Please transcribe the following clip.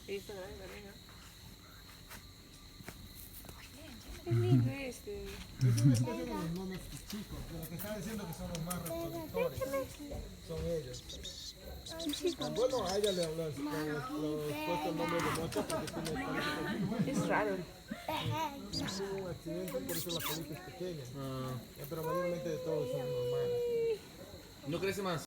Esta araña. Qué lindo este. Es una especie de los monos chicos, pero que está diciendo que son los más reproductores. Son ellos. Bueno, a ella le habló puesto el nombre de mocha porque tiene colita. Es raro. Tuvo un accidente, por eso la colita es pequeña. Pero mayormente de todos son normales. ¿No crece más?